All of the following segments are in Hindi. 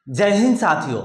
जय हिंद साथियों।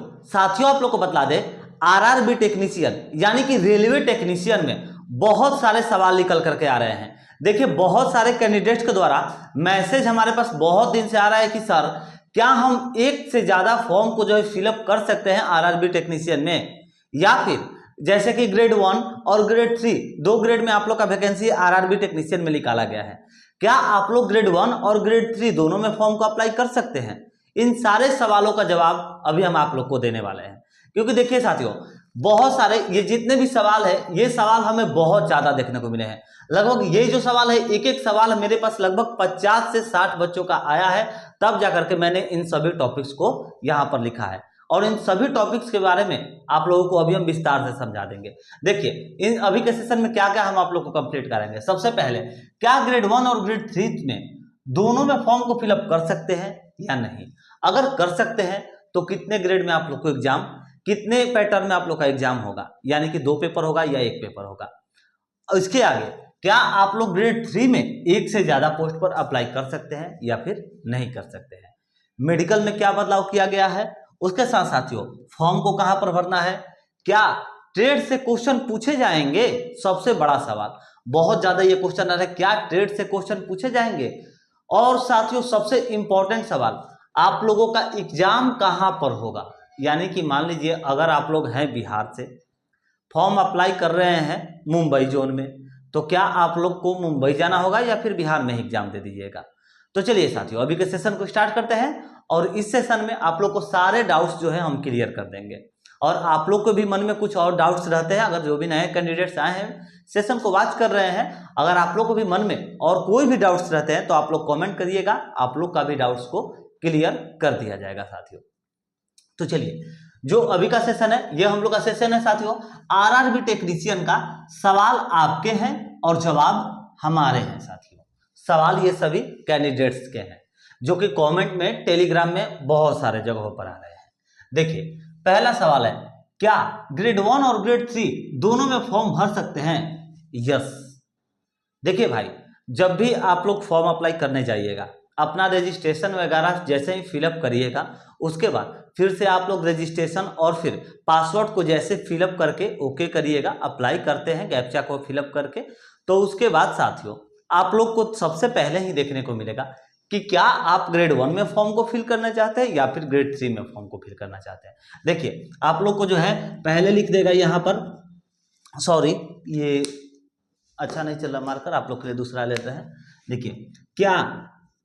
आप लोग को बतला दे, आरआरबी टेक्नीशियन यानी कि रेलवे टेक्नीशियन में बहुत सारे सवाल निकल करके आ रहे हैं। देखिए, बहुत सारे कैंडिडेट्स के द्वारा मैसेज हमारे पास बहुत दिन से आ रहा है कि सर क्या हम एक से ज्यादा फॉर्म को जो है फिलअप कर सकते हैं आरआरबी टेक्नीशियन में, या फिर जैसे कि ग्रेड 1 और ग्रेड 3 दो ग्रेड में आप लोग का वैकेंसी आरआरबी टेक्नीशियन में निकाला गया है। क्या आप लोग ग्रेड 1 और ग्रेड 3 दोनों में फॉर्म को अप्लाई कर सकते हैं? इन सारे सवालों का जवाब अभी हम आप लोग को देने वाले हैं। क्योंकि देखिए साथियों, बहुत सारे ये जितने भी सवाल है, ये सवाल हमें बहुत ज्यादा देखने को मिले हैं। लगभग ये जो सवाल है, एक एक सवाल मेरे पास लगभग 50 से 60 बच्चों का आया है, तब जाकर के मैंने इन सभी टॉपिक्स को यहां पर लिखा है। और इन सभी टॉपिक्स के बारे में आप लोगों को अभी हम विस्तार से समझा देंगे। देखिए, इन अभी के सेशन में क्या क्या हम आप लोग को कंप्लीट करेंगे। सबसे पहले, क्या ग्रेड 1 और ग्रेड 3 में दोनों में फॉर्म को फिलअप कर सकते हैं या नहीं? अगर कर सकते हैं तो कितने ग्रेड में आप लोग को एग्जाम, कितने पैटर्न में आप लोग का एग्जाम होगा, यानी कि 2 पेपर होगा या 1 पेपर होगा। इसके आगे, क्या आप लोग ग्रेड 3 में एक से ज्यादा पोस्ट पर अप्लाई कर सकते हैं या फिर नहीं कर सकते हैं। मेडिकल में क्या बदलाव किया गया है, उसके साथ साथियों फॉर्म को कहां पर भरना है, क्या ट्रेड से क्वेश्चन पूछे जाएंगे। सबसे बड़ा सवाल, बहुत ज्यादा ये क्वेश्चन आ रहा है, क्या ट्रेड से क्वेश्चन पूछे जाएंगे। और साथियों सबसे इंपॉर्टेंट सवाल, आप लोगों का एग्जाम कहां पर होगा। यानी कि मान लीजिए अगर आप लोग हैं बिहार से, फॉर्म अप्लाई कर रहे हैं मुंबई जोन में, तो क्या आप लोग को मुंबई जाना होगा या फिर बिहार में ही एग्जाम दे दीजिएगा। तो चलिए साथियों, अभी के सेशन को स्टार्ट करते हैं और इस सेशन में आप लोग को सारे डाउट्स जो है हम क्लियर कर देंगे। और आप लोग को भी मन में कुछ और डाउट्स रहते हैं, अगर जो भी नए कैंडिडेट्स आए हैं सेशन को वॉच कर रहे हैं, अगर आप लोग को भी मन में और कोई भी डाउट्स रहते हैं तो आप लोग कमेंट करिएगा, आप लोग का भी डाउट्स को क्लियर कर दिया जाएगा साथियों। तो चलिए, जो अभी का सेशन है ये हम लोग का सेशन है साथियों, आरआरबी टेक्नीशियन का सवाल आपके हैं और जवाब हमारे हैं साथियों। सवाल ये सभी कैंडिडेट्स के हैं जो कि कमेंट में टेलीग्राम में बहुत सारे जगहों पर आ रहे हैं। देखिए, पहला सवाल है, क्या ग्रेड 1 और ग्रेड 3 दोनों में फॉर्म भर सकते हैं? यस। देखिए भाई, जब भी आप लोग फॉर्म अप्लाई करने जाइएगा, अपना रजिस्ट्रेशन वगैरह जैसे ही फिलअप करिएगा, उसके बाद फिर से आप लोग रजिस्ट्रेशन और फिर पासवर्ड को जैसे फिलअप करके ओके करिएगा, अप्लाई करते हैं कैप्चा को फिलअप करके, तो उसके बाद साथियों आप लोग को सबसे पहले ही देखने को मिलेगा कि क्या आप ग्रेड 1 में फॉर्म को फिल करना चाहते हैं या फिर ग्रेड 3 में फॉर्म को फिल करना चाहते हैं। देखिए, आप लोग को जो है पहले लिख देगा यहाँ पर, सॉरी ये अच्छा नहीं चल रहा मार्कर, आप लोग के लिए दूसरा लेते हैं। देखिए, क्या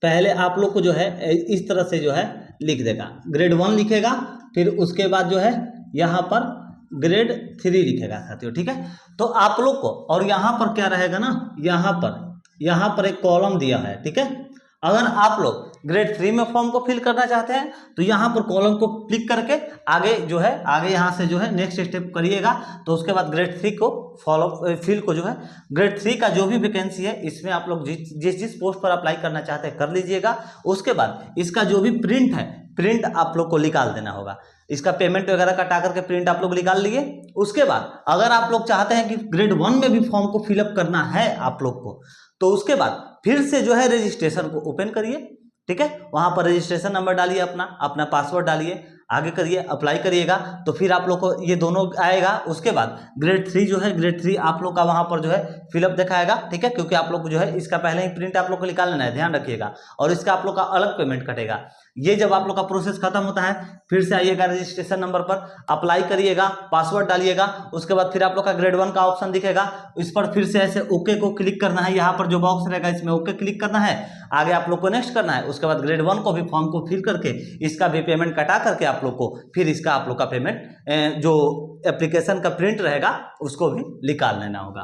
पहले आप लोग को जो है इस तरह से जो है लिख देगा, ग्रेड 1 लिखेगा, फिर उसके बाद जो है यहाँ पर ग्रेड 3 लिखेगा साथियों, ठीक है। तो आप लोग को, और यहाँ पर क्या रहेगा ना, यहाँ पर एक कॉलम दिया है, ठीक है। अगर आप लोग ग्रेड 3 में फॉर्म को फिल करना चाहते हैं तो यहाँ पर कॉलम को क्लिक करके आगे जो है, आगे यहाँ से जो है नेक्स्ट स्टेप करिएगा, तो उसके बाद ग्रेड 3 को फिल को जो है, ग्रेड 3 का जो भी वैकेंसी है इसमें आप लोग जिस पोस्ट पर अप्लाई करना चाहते हैं कर लीजिएगा। उसके बाद इसका जो भी प्रिंट है, प्रिंट आप लोग को निकाल देना होगा। इसका पेमेंट वगैरह कटा करके प्रिंट आप लोग निकाल लिए। उसके बाद अगर आप लोग चाहते हैं कि ग्रेड 1 में भी फॉर्म को फिलअप करना है आप लोग को, तो उसके बाद फिर से जो है रजिस्ट्रेशन को ओपन करिए, ठीक है। वहां पर रजिस्ट्रेशन नंबर डालिए, अपना पासवर्ड डालिए, आगे करिए, अप्लाई करिएगा, तो फिर आप लोग को ये दोनों आएगा। उसके बाद ग्रेड 3 जो है, ग्रेड 3 आप लोग का वहां पर जो है फिलअप दिखाएगा, ठीक है। क्योंकि आप लोग को जो है इसका पहले ही प्रिंट आप लोग को निकाल लेना है, ध्यान रखिएगा। और इसका आप लोग का अलग पेमेंट कटेगा। ये जब आप लोग का प्रोसेस खत्म होता है, फिर से आइएगा रजिस्ट्रेशन नंबर पर, अप्लाई करिएगा, पासवर्ड डालिएगा। उसके बाद फिर आप लोग का ग्रेड 1 का ऑप्शन दिखेगा, इस पर फिर से ऐसे ओके को क्लिक करना है। यहाँ पर जो बॉक्स रहेगा इसमें ओके क्लिक करना है, आगे आप लोग को नेक्स्ट करना है। उसके बाद ग्रेड 1 को भी फॉर्म को फिल करके इसका भी पेमेंट कटा करके आप लोग को फिर इसका आप लोग का पेमेंट जो एप्लीकेशन का प्रिंट रहेगा उसको भी निकाल लेना होगा,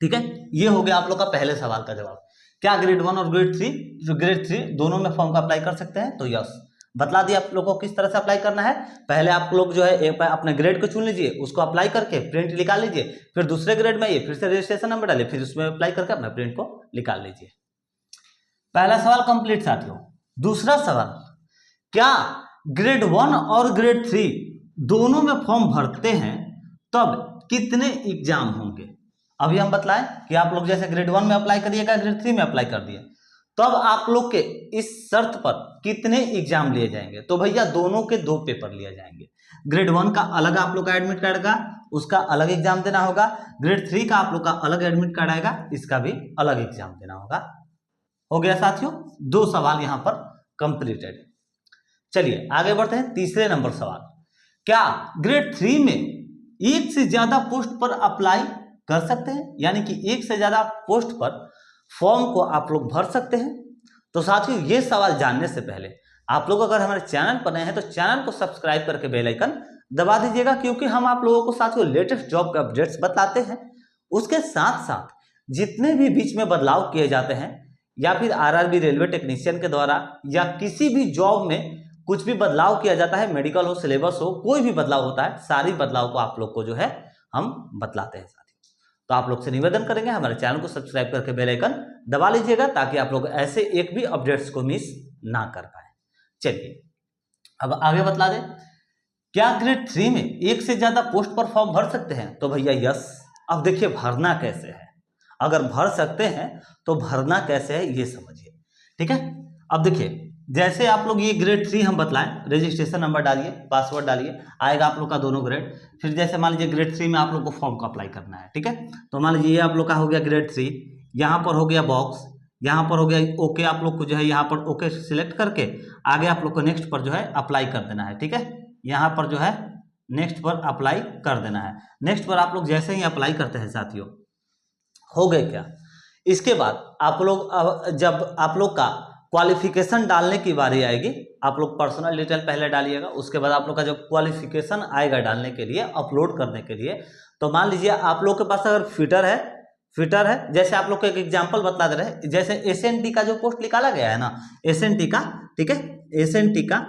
ठीक है। ये हो गया आप लोग का पहले सवाल का जवाब। क्या ग्रेड 1 और ग्रेड 3 दोनों में फॉर्म का अप्लाई कर सकते हैं? तो यस, बतला दिया आप लोगों को किस तरह से अप्लाई करना है। पहले आप लोग जो है एक अपने ग्रेड को चुन लीजिए, उसको अप्लाई करके प्रिंट निकाल लीजिए, फिर दूसरे ग्रेड में ये फिर से रजिस्ट्रेशन नंबर डालिए, फिर उसमें अप्लाई करके अपना प्रिंट को निकाल लीजिए। पहला सवाल कंप्लीट साथियों। दूसरा सवाल, क्या ग्रेड 1 और ग्रेड 3 दोनों में फॉर्म भरते हैं तब कितने एग्जाम होंगे? अभी हम बतलाएं कि आप लोग जैसे ग्रेड 1 में अप्लाई करिएगा, ग्रेड 3 में अप्लाई कर दिए, तो अब आप लोग के इस शर्त पर कितने एग्जाम लिए जाएंगे? तो भैया दोनों के 2 पेपर लिए जाएंगे। ग्रेड 1 का अलग आप लोग का एडमिट कार्ड का उसका अलग एग्जाम देना होगा, ग्रेड 3 का आप लोग का अलग एडमिट कार्ड आएगा, इसका भी अलग एग्जाम देना होगा। हो गया साथियों, 2 सवाल यहां पर कंप्लीटेड। चलिए आगे बढ़ते हैं तीसरे नंबर सवाल। क्या ग्रेड 3 में एक से ज्यादा पोस्ट पर अप्लाई कर सकते हैं? यानी कि एक से ज्यादा पोस्ट पर फॉर्म को आप लोग भर सकते हैं? तो साथियों ये सवाल जानने से पहले आप लोग अगर हमारे चैनल पर नए हैं तो चैनल को सब्सक्राइब करके बेल आइकन दबा दीजिएगा, क्योंकि हम आप लोगों को साथियों लेटेस्ट जॉब के अपडेट्स बताते हैं। उसके साथ साथ जितने भी बीच में बदलाव किए जाते हैं या फिर आरआरबी रेलवे टेक्नीशियन के द्वारा या किसी भी जॉब में कुछ भी बदलाव किया जाता है, मेडिकल हो, सिलेबस हो, कोई भी बदलाव होता है, सारी बदलाव को आप लोग को जो है हम बतलाते हैं साथियों। तो आप लोग से निवेदन करेंगे हमारे चैनल को सब्सक्राइब करके बेल आइकन दबा लीजिएगा, ताकि आप लोग ऐसे एक भी अपडेट्स को मिस ना कर पाए। चलिए अब आगे बतला दें, क्या ग्रेड 3 में एक से ज्यादा पोस्ट पर फॉर्म भर सकते हैं? तो भैया यस। अब देखिए भरना कैसे है, अगर भर सकते हैं तो भरना कैसे है ये समझिए, ठीक है। अब देखिए जैसे आप लोग ये ग्रेड 3 हम बतलाएं, रजिस्ट्रेशन नंबर डालिए, पासवर्ड डालिए, आएगा आप लोग का दोनों ग्रेड। फिर जैसे मान लीजिए ग्रेड 3 में आप लोग को फॉर्म को अप्लाई करना है, ठीक है। तो मान लीजिए ये आप लोग का हो गया ग्रेड 3, यहाँ पर हो गया बॉक्स, यहाँ पर हो गया ओके, आप लोग को जो है यहाँ पर ओके सिलेक्ट करके आगे आप लोग को नेक्स्ट पर जो है अप्लाई कर देना है, ठीक है। यहाँ पर जो है नेक्स्ट पर अप्लाई कर देना है। नेक्स्ट पर आप लोग जैसे ही अप्लाई करते हैं साथियों, हो गए क्या, इसके बाद आप लोग जब आप लोग का क्वालिफिकेशन डालने की बारी आएगी, आप लोग पर्सनल डिटेल पहले डालिएगा, उसके बाद आप लोग का जब क्वालिफिकेशन आएगा डालने के लिए, अपलोड करने के लिए, तो मान लीजिए आप लोग के पास अगर फिटर है, जैसे आप लोग को एक एग्जांपल बता दे रहे हैं, जैसे एसएनटी का जो पोस्ट निकाला गया है ना, एसएनटी का, ठीक है, एसएनटी का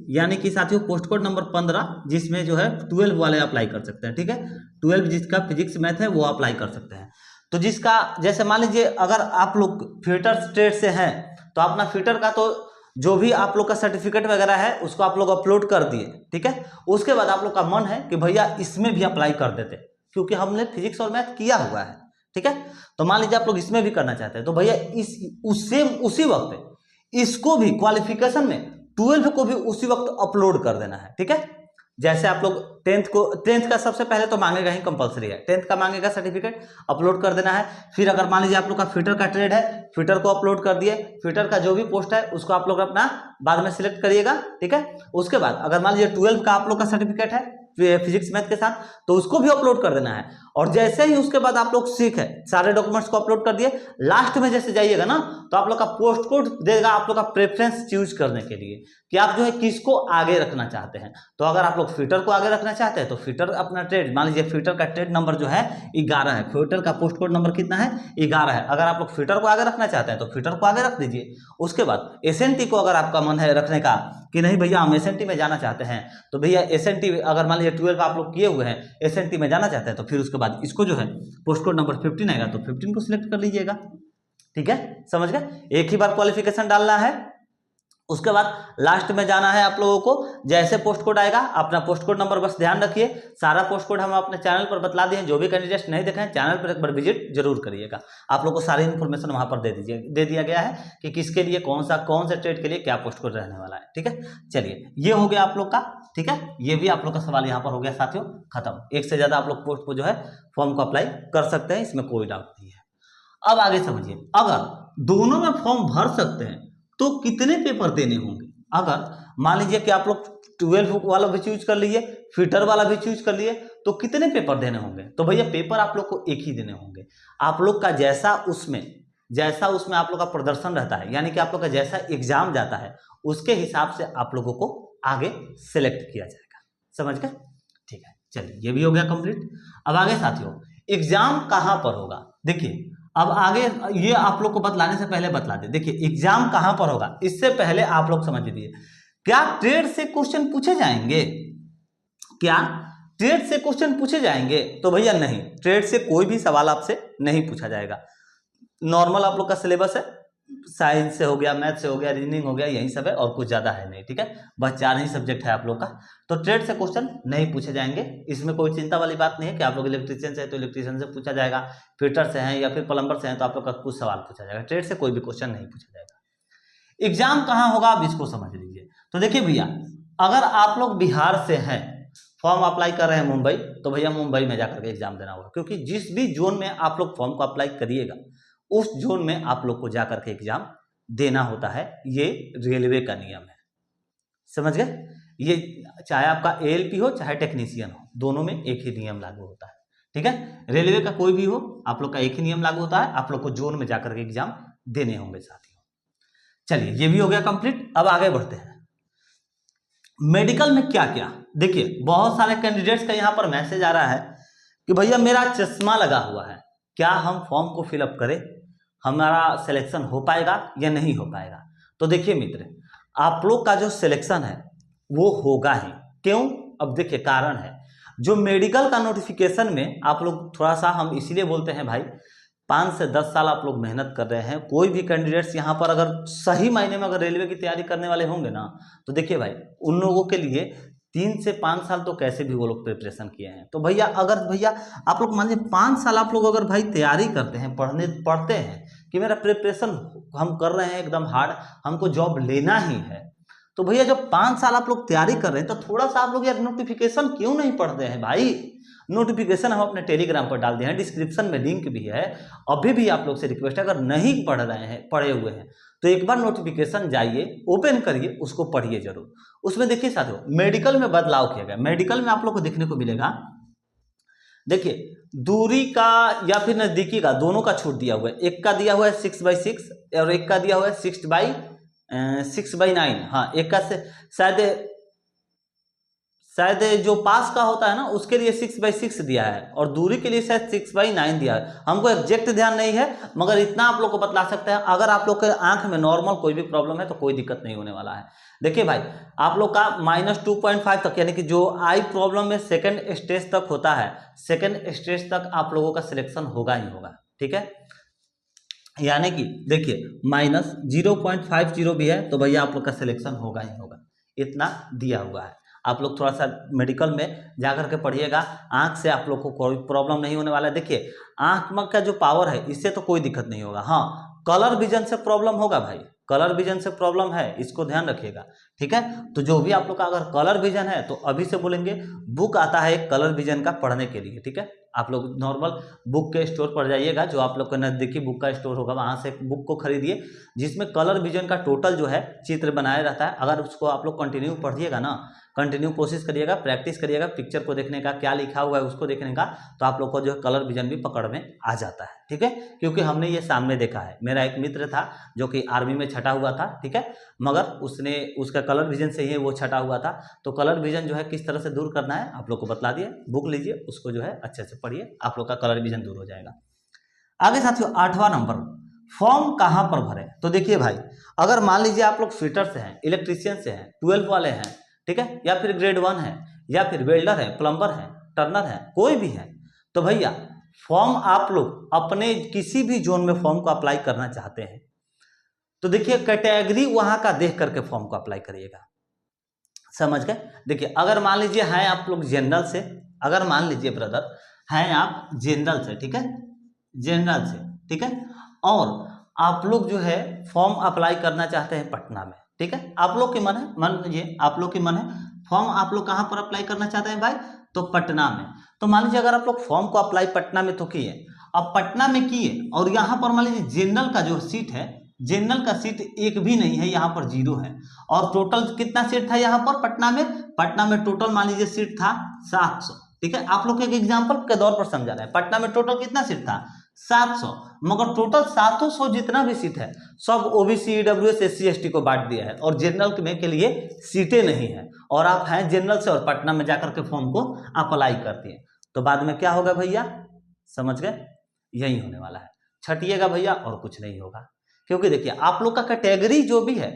यानी कि साथियों पोस्ट कोड नंबर 15, जिसमें जो है 12 वाले अप्लाई कर सकते हैं, ठीक है। 12 जिसका फिजिक्स मैथ है वो अप्लाई कर सकते हैं। तो जिसका जैसे मान लीजिए अगर आप लोग फिटर स्टेट से हैं तो अपना फिटर का तो जो भी आप लोग का सर्टिफिकेट वगैरह है उसको आप लोग अपलोड कर दिए, ठीक है। उसके बाद आप लोग का मन है कि भैया इसमें भी अप्लाई कर देते, क्योंकि हमने फिजिक्स और मैथ किया हुआ है, ठीक है। तो मान लीजिए आप लोग इसमें भी करना चाहते हैं, तो भैया उसी वक्त इसको भी क्वालिफिकेशन में 12 को भी उसी वक्त अपलोड कर देना है, ठीक है। जैसे आप लोग 10th का सबसे पहले तो मांगेगा ही, कंपलसरी है, 10th का मांगेगा सर्टिफिकेट, अपलोड कर देना है। फिर अगर मान लीजिए आप लोग का फिटर का ट्रेड है, फिटर को अपलोड कर दिए, फिटर का जो भी पोस्ट है उसको आप लोग अपना बाद में सिलेक्ट करिएगा, ठीक है। उसके बाद अगर मान लीजिए 12 का आप लोग का सर्टिफिकेट है फिजिक्स मैथ के साथ, तो उसको भी अपलोड कर देना है। और जैसे ही उसके बाद आप लोग सीख है, सारे डॉक्यूमेंट्स को अपलोड कर दिए, लास्ट में जैसे जाइएगा ना तो आप लोग का पोस्ट कोड देगा आप लोग का प्रेफरेंस चूज करने के लिए कि आप जो है किसको आगे रखना चाहते हैं। तो अगर आप लोग फिटर को आगे रखना चाहते हैं तो फिटर अपना ट्रेड, मान लीजिए फिटर का ट्रेड नंबर जो है 11 है, फिटर का पोस्ट कोड नंबर कितना है 11 है। अगर आप लोग फिटर को आगे रखना चाहते हैं तो फिटर को आगे रख दीजिए। उसके बाद एसएनटी को अगर आपका मन है रखने का कि नहीं भैया हम एसएनटी में जाना चाहते हैं, तो भैया एसएनटी अगर मान लीजिए 12 आप लोग किए हुए हैं, एसएनटी में जाना चाहते हैं, तो फिर उसके बाद इसको जो है पोस्ट कोड नंबर 15 आएगा तो 15 को सिलेक्ट कर लीजिएगा, ठीक है। समझ गए, एक ही बार क्वालिफिकेशन डालना है। उसके बाद लास्ट में जाना है आप लोगों को, जैसे पोस्ट कोड आएगा अपना पोस्ट कोड नंबर बस ध्यान रखिए, सारा पोस्ट कोड हम अपने चैनल पर बतला दिए, जो भी कैंडिडेट्स नहीं देखे हैं चैनल पर एक बार विजिट जरूर करिएगा। आप लोग को सारी इन्फॉर्मेशन वहां पर दे दिया गया है कि किसके लिए कौन से ट्रेड के लिए क्या पोस्ट कोड रहने वाला है, ठीक है। चलिए ये हो गया आप लोग का, ठीक है। ये भी आप लोग का सवाल यहाँ पर हो गया साथियों खत्म। एक से ज्यादा आप लोग पोस्ट को जो है फॉर्म को अप्लाई कर सकते हैं, इसमें कोई डाउट नहीं है। अब आगे समझिए, अगर दोनों में फॉर्म भर सकते हैं तो कितने पेपर देने होंगे? अगर मान लीजिए कि आप लोग 12 वाला भी चूज कर लिए, फिटर वाला भी चूज कर लिए, तो कितने पेपर देने होंगे? तो भैया पेपर आप लोग को एक ही देने होंगे। आप लोग का जैसा उसमें आप लोग का प्रदर्शन रहता है, यानी कि आप लोग का जैसा एग्जाम जाता है उसके हिसाब से आप लोगों को आगे सिलेक्ट किया जाएगा। समझ गए, ठीक है। चलिए ये भी हो गया कंप्लीट। अब आगे साथियों एग्जाम कहां पर होगा, देखिए अब आगे ये आप लोग को बतलाने से पहले बतला दे, देखिए एग्जाम कहां पर होगा इससे पहले आप लोग समझ लीजिए, क्या ट्रेड से क्वेश्चन पूछे जाएंगे? क्या ट्रेड से क्वेश्चन पूछे जाएंगे? तो भैया नहीं, ट्रेड से कोई भी सवाल आपसे नहीं पूछा जाएगा। नॉर्मल आप लोग का सिलेबस है, साइंस से हो गया, मैथ से हो गया, रीजनिंग हो गया, यही सब है और कुछ ज़्यादा है नहीं, ठीक है। बस 4 ही सब्जेक्ट है आप लोग का। तो ट्रेड से क्वेश्चन नहीं पूछे जाएंगे, इसमें कोई चिंता वाली बात नहीं है कि आप लोग इलेक्ट्रीशियन से है तो इलेक्ट्रीशियन से पूछा जाएगा, फिटर से हैं या फिर प्लम्बर से हैं तो आप लोग का कुछ सवाल पूछा जाएगा। ट्रेड से कोई भी क्वेश्चन नहीं पूछा जाएगा। एग्जाम कहाँ होगा आप इसको समझ लीजिए। तो देखिए भैया, अगर आप लोग बिहार से हैं, फॉर्म अप्लाई कर रहे हैं मुंबई, तो भैया मुंबई में जाकर के एग्जाम देना होगा, क्योंकि जिस भी जोन में आप लोग फॉर्म को अप्लाई करिएगा उस जोन में आप लोग को जाकर के एग्जाम देना होता है। ये रेलवे का नियम है, समझ गए। ये चाहे आपका एएलपी हो चाहे टेक्नीशियन हो, दोनों में एक ही नियम लागू होता है, ठीक है। रेलवे का कोई भी हो, आप लोग का एक ही नियम लागू होता है, आप लोग को जोन में जाकर के एग्जाम देने होंगे साथियों। चलिए, ये भी हो गया कंप्लीट। अब आगे बढ़ते हैं। मेडिकल में क्या क्या, देखिए बहुत सारे कैंडिडेट्स का यहाँ पर मैसेज आ रहा है कि भैया मेरा चश्मा लगा हुआ है, क्या हम फॉर्म को फिलअप करें, हमारा सिलेक्शन हो पाएगा या नहीं हो पाएगा। तो देखिए मित्र, आप लोग का जो सिलेक्शन है वो होगा ही। क्यों? अब देखिए कारण है, जो मेडिकल का नोटिफिकेशन में आप लोग थोड़ा सा, हम इसीलिए बोलते हैं भाई 5 से 10 साल आप लोग मेहनत कर रहे हैं। कोई भी कैंडिडेट्स यहाँ पर अगर सही मायने में अगर रेलवे की तैयारी करने वाले होंगे ना, तो देखिए भाई उन लोगों के लिए 3 से 5 साल तो कैसे भी वो लोग प्रिपरेशन किए हैं। तो भैया अगर भैया आप लोग मान लीजिए 5 साल आप लोग अगर भाई तैयारी करते हैं, पढ़ते हैं कि मेरा प्रिपरेशन हम कर रहे हैं एकदम हार्ड, हमको जॉब लेना ही है, तो भैया जब 5 साल आप लोग तैयारी कर रहे हैं तो थोड़ा सा आप लोग यार नोटिफिकेशन क्यों नहीं पढ़ते हैं भाई। नोटिफिकेशन हम अपने टेलीग्राम पर डाल दिए हैं, डिस्क्रिप्शन में लिंक भी है। अभी भी आप लोग से रिक्वेस्ट है, अगर नहीं पढ़ रहे हैं, पढ़े हुए हैं, तो एक बार नोटिफिकेशन जाइए, ओपन करिए, उसको पढ़िए जरूर। उसमें देखिए साथियों, मेडिकल में बदलाव किया गया। मेडिकल में आप लोग को देखने को मिलेगा, देखिए दूरी का या फिर नजदीकी का, दोनों का छूट दिया हुआ है। एक का दिया हुआ है 6/6 और एक का दिया हुआ है 6/9। हाँ, एक का शायद जो पास का होता है ना उसके लिए 6/6 दिया है और दूरी के लिए शायद 6/9 दिया है। हमको एग्जैक्ट ध्यान नहीं है, मगर इतना आप लोग को बतला सकते हैं, अगर आप लोग के आंख में नॉर्मल कोई भी प्रॉब्लम है तो कोई दिक्कत नहीं होने वाला है। देखिए भाई, आप लोग का -2.5 तक, यानी कि जो आई प्रॉब्लम में सेकंड स्टेज तक होता है, सेकंड स्टेज तक आप लोगों का सिलेक्शन होगा ही होगा, ठीक है। यानी कि देखिए -0.50 भी है तो भैया आप लोग का सिलेक्शन होगा ही होगा, इतना दिया हुआ है। आप लोग थोड़ा सा मेडिकल में जाकर के पढ़िएगा, आंख से आप लोग को कोई प्रॉब्लम नहीं होने वाला है। देखिए आंख का जो पावर है इससे तो कोई दिक्कत नहीं होगा। हाँ, कलर विजन से प्रॉब्लम होगा भाई, कलर विजन से प्रॉब्लम है, इसको ध्यान रखिएगा, ठीक है। तो जो भी आप लोग का अगर कलर विजन है तो अभी से बोलेंगे, बुक आता है एक कलर विजन का पढ़ने के लिए, ठीक है। आप लोग नॉर्मल बुक के स्टोर पर जाइएगा, जो आप लोग का नज़दीकी बुक का स्टोर होगा वहाँ से बुक को खरीदिए, जिसमें कलर विजन का टोटल जो है चित्र बनाया रहता है। अगर उसको आप लोग कंटिन्यू पढ़िएगा ना, कंटिन्यू कोशिश करिएगा, प्रैक्टिस करिएगा पिक्चर को देखने का, क्या लिखा हुआ है उसको देखने का, तो आप लोग को जो है कलर विजन भी पकड़ में आ जाता है, ठीक है। क्योंकि हमने ये सामने देखा है, मेरा एक मित्र था जो कि आर्मी में छटा हुआ था, ठीक है, मगर उसने उसका कलर विजन से ही वो छटा हुआ था। तो कलर विजन जो है किस तरह से दूर करना है आप लोग को बतला दिए, बुक लीजिए, उसको जो है अच्छे से पढ़िए, आप लोग का कलर विजन दूर हो जाएगा। आगे साथियों 8वां नंबर, फॉर्म कहाँ पर भरें। तो देखिए भाई, अगर मान लीजिए आप लोग फिटर से हैं, इलेक्ट्रीशियन से हैं, 12 वाले हैं, ठीक है, या फिर ग्रेड 1 है, या फिर वेल्डर है, प्लम्बर है, टर्नर है, कोई भी है, तो भैया फॉर्म आप लोग अपने किसी भी जोन में फॉर्म को अप्लाई करना चाहते हैं तो देखिए कैटेगरी वहां का देख करके फॉर्म को अप्लाई करिएगा, समझ गए। देखिए अगर मान लीजिए हैं आप लोग जनरल से, अगर मान लीजिए ब्रदर हैं आप जनरल से, ठीक है, जनरल से, ठीक है, और आप लोग जो है फॉर्म अप्लाई करना चाहते हैं पटना में, ठीक है, आप लोग की मन है, मान लीजिए आप लोग की मन है, फॉर्म आप लोग कहाँ पर अप्लाई करना चाहते हैं भाई, तो पटना में। तो मान लीजिए अगर आप लोग फॉर्म को अप्लाई पटना में तो किए, अब पटना में किए और यहाँ पर मान लीजिए जनरल का जो सीट है, जनरल का सीट एक भी नहीं है, यहाँ पर 0 है, और टोटल कितना सीट था यहाँ पर पटना में, पटना में टोटल मान लीजिए सीट था 700, ठीक है। आप लोग को एक एग्जाम्पल के तौर पर समझा रहे हैं, पटना में टोटल कितना सीट था 700, मगर टोटल 700 जितना भी सीट है सब ओबीसी, ईडब्ल्यूएस, SC ST को बांट दिया है और जनरल में के लिए सीटें नहीं है, और आप हैं जनरल से और पटना में जाकर के फॉर्म को अप्लाई करते हैं, तो बाद में क्या होगा भैया, समझ गए, यही होने वाला है, छटिएगा भैया और कुछ नहीं होगा। क्योंकि देखिए आप लोग का कैटेगरी जो भी है,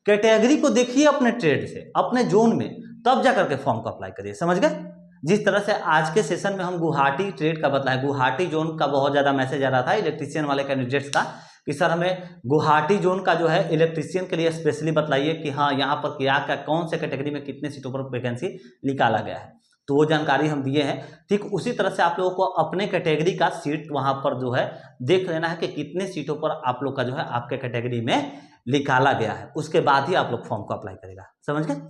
कैटेगरी को देखिए अपने ट्रेड से, अपने जोन में, तब जाकर के फॉर्म को अप्लाई करिए, समझ गए। जिस तरह से आज के सेशन में हम गुवाहाटी ट्रेड का बतलाया, गुवाहाटी जोन का बहुत ज्यादा मैसेज आ रहा था इलेक्ट्रीशियन वाले कैंडिडेट्स का कि सर हमें गुवाहाटी जोन का जो है इलेक्ट्रीशियन के लिए स्पेशली बतलाइए कि हाँ यहाँ पर क्या क्या कौन से कैटेगरी में कितने सीटों पर वैकेंसी निकाला गया है, तो वो जानकारी हम दिए हैं। ठीक उसी तरह से आप लोगों को अपने कैटेगरी का सीट वहां पर जो है देख लेना है कि कितने सीटों पर आप लोग का जो है आपके कैटेगरी में निकाला गया है, उसके बाद ही आप लोग फॉर्म को अप्लाई करेगा। समझ गए?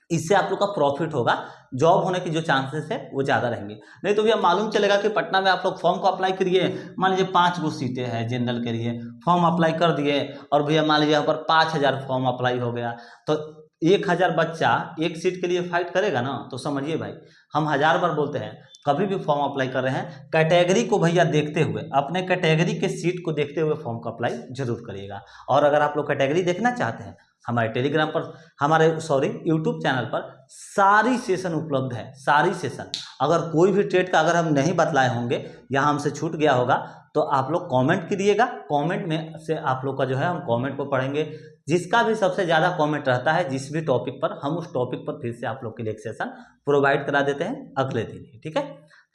इससे आप लोग का प्रॉफिट होगा, जॉब होने की जो चांसेस है वो ज़्यादा रहेंगे। नहीं तो भैया मालूम चलेगा कि पटना में आप लोग फॉर्म को अप्लाई करिए, मान लीजिए 5 गो सीटें हैं जनरल के लिए, फॉर्म अप्लाई कर दिए और भैया मान लीजिए यहाँ पर 5000 फॉर्म अप्लाई हो गया, तो 1000 बच्चा एक सीट के लिए फाइट करेगा ना। तो समझिए भाई, हम 1000 बार बोलते हैं, कभी भी फॉर्म अप्लाई कर रहे हैं कैटेगरी को भैया देखते हुए, अपने कैटेगरी के सीट को देखते हुए फॉर्म को अप्लाई जरूर करिएगा। और अगर आप लोग कैटेगरी देखना चाहते हैं, हमारे टेलीग्राम पर, हमारे यूट्यूब चैनल पर सारी सेशन उपलब्ध है, सारी सेशन। अगर कोई भी ट्रेड का अगर हम नहीं बतलाए होंगे या हमसे छूट गया होगा तो आप लोग कमेंट करिएगा, कमेंट में से आप लोग का जो है हम कमेंट को पढ़ेंगे। जिसका भी सबसे ज़्यादा कमेंट रहता है जिस भी टॉपिक पर, हम उस टॉपिक पर फिर से आप लोग के लिए एक सेशन प्रोवाइड करा देते हैं अगले दिन ही। ठीक है,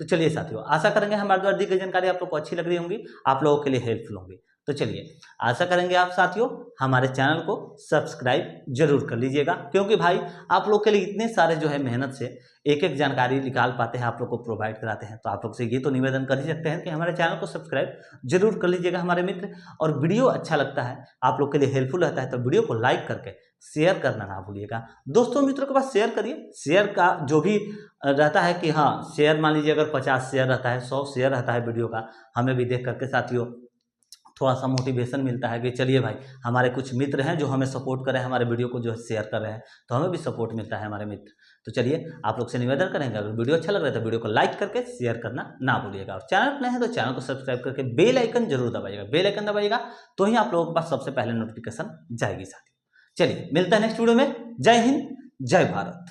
तो चलिए साथियों, आशा करेंगे हमारे द्वारा दी गई जानकारी आप लोग को अच्छी लग रही होंगी, आप लोगों के लिए हेल्पफुल होंगी। तो चलिए, आशा करेंगे आप साथियों हमारे चैनल को सब्सक्राइब जरूर कर लीजिएगा, क्योंकि भाई आप लोग के लिए इतने सारे जो है मेहनत से एक एक जानकारी निकाल पाते हैं, आप लोग को प्रोवाइड कराते हैं। तो आप लोग से ये तो निवेदन कर ही सकते हैं कि हमारे चैनल को सब्सक्राइब जरूर कर लीजिएगा हमारे मित्र। और वीडियो अच्छा लगता है, आप लोग के लिए हेल्पफुल रहता है, तो वीडियो को लाइक करके शेयर करना ना भूलिएगा। दोस्तों मित्रों के पास शेयर करिए। शेयर का जो भी रहता है कि हाँ शेयर, मान लीजिए अगर 50 शेयर रहता है, 100 शेयर रहता है वीडियो का, हमें भी देख करके साथियों थोड़ा सा मोटिवेशन मिलता है कि चलिए भाई, हमारे कुछ मित्र हैं जो हमें सपोर्ट कर रहे हैं, हमारे वीडियो को जो शेयर कर रहे हैं, तो हमें भी सपोर्ट मिलता है हमारे मित्र। तो चलिए, आप लोग से निवेदन करेंगे, अगर वीडियो अच्छा लग रहा है तो वीडियो को लाइक करके शेयर करना ना भूलिएगा। और चैनल पर नए हैं तो चैनल को सब्सक्राइब करके बेल आइकन जरूर दबाइएगा। बेल आइकन दबाइएगा तो ही आप लोगों के पास सबसे पहले नोटिफिकेशन जाएगी साथियों। चलिए, मिलता है नेक्स्ट वीडियो में। जय हिंद, जय भारत।